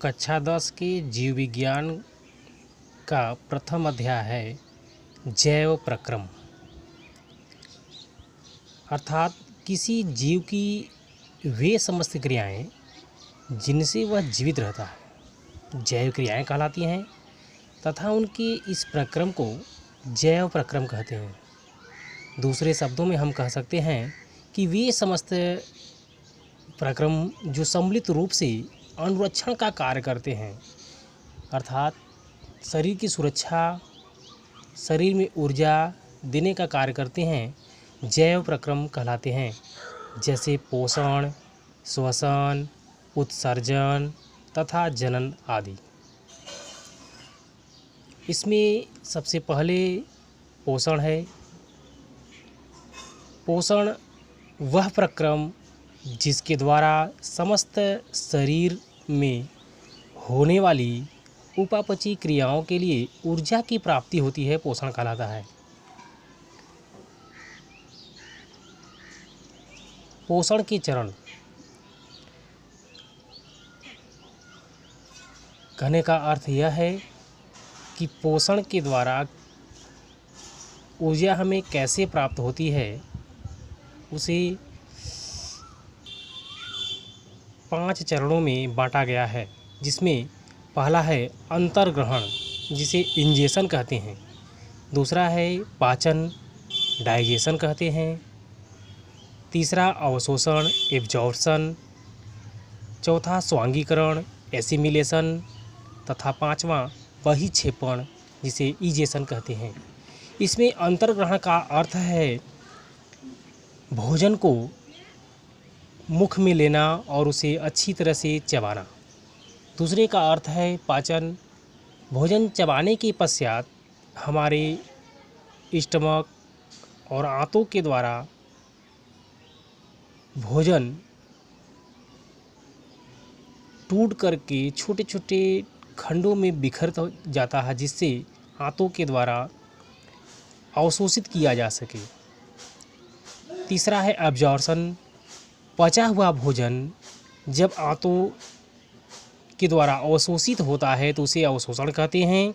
कक्षा 10 के जीव विज्ञान का प्रथम अध्याय है जैव प्रक्रम। अर्थात किसी जीव की वे समस्त क्रियाएं जिनसे वह जीवित रहता है जैव क्रियाएं कहलाती हैं तथा उनके इस प्रक्रम को जैव प्रक्रम कहते हैं। दूसरे शब्दों में हम कह सकते हैं कि वे समस्त प्रक्रम जो सम्मिलित रूप से अनुरक्षण का कार्य करते हैं, अर्थात शरीर की सुरक्षा, शरीर में ऊर्जा देने का कार्य करते हैं, जैव प्रक्रम कहलाते हैं। जैसे पोषण, श्वसन, उत्सर्जन तथा जनन आदि। इसमें सबसे पहले पोषण है। पोषण वह प्रक्रम जिसके द्वारा समस्त शरीर में होने वाली उपापचयी क्रियाओं के लिए ऊर्जा की प्राप्ति होती है, पोषण कहलाता है। पोषण के चरण कहने का अर्थ यह है कि पोषण के द्वारा ऊर्जा हमें कैसे प्राप्त होती है, उसे 5 चरणों में बांटा गया है। जिसमें पहला है अंतर्ग्रहण, जिसे इंजेशन कहते हैं। दूसरा है पाचन, डाइजेशन कहते हैं। तीसरा अवशोषण, एब्जॉर्प्शन। चौथा स्वांगीकरण, एसिमिलेशन तथा पांचवा बहिक्षेपण, जिसे इजेशन कहते हैं। इसमें अंतर्ग्रहण का अर्थ है भोजन को मुख में लेना और उसे अच्छी तरह से चबाना। दूसरे का अर्थ है पाचन, भोजन चबाने के पश्चात हमारे स्टमक और आंतों के द्वारा भोजन टूट करके छोटे छोटे खंडों में बिखर जाता है, जिससे आंतों के द्वारा अवशोषित किया जा सके। तीसरा है एब्जॉर्प्शन, पचा हुआ भोजन जब आंतों के द्वारा अवशोषित होता है तो उसे अवशोषण कहते हैं।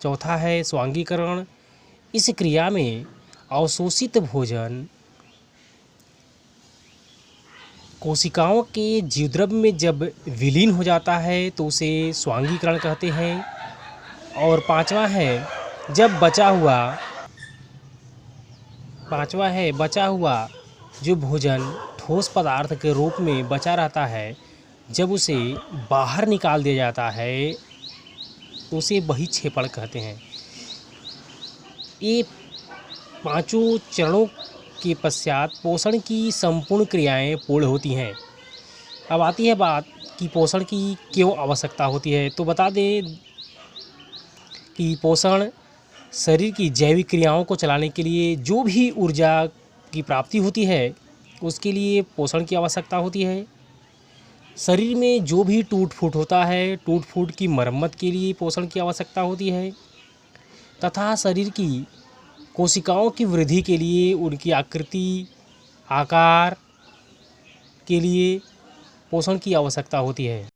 चौथा है स्वांगीकरण, इस क्रिया में अवशोषित भोजन कोशिकाओं के जीवद्रव्य में जब विलीन हो जाता है तो उसे स्वांगीकरण कहते हैं। और पांचवा है बचा हुआ जो भोजन ठोस पदार्थ के रूप में बचा रहता है, जब उसे बाहर निकाल दिया जाता है तो उसे बहिक्षेपण कहते हैं। ये पांचों चरणों के पश्चात पोषण की संपूर्ण क्रियाएं पूर्ण होती हैं। अब आती है बात कि पोषण की क्यों आवश्यकता होती है। तो बता दें कि पोषण शरीर की जैविक क्रियाओं को चलाने के लिए जो भी ऊर्जा की प्राप्ति होती है, उसके लिए पोषण की आवश्यकता होती है। शरीर में जो भी टूट फूट होता है, टूट फूट की मरम्मत के लिए पोषण की आवश्यकता होती है तथा शरीर की कोशिकाओं की वृद्धि के लिए, उनकी आकृति आकार के लिए पोषण की आवश्यकता होती है।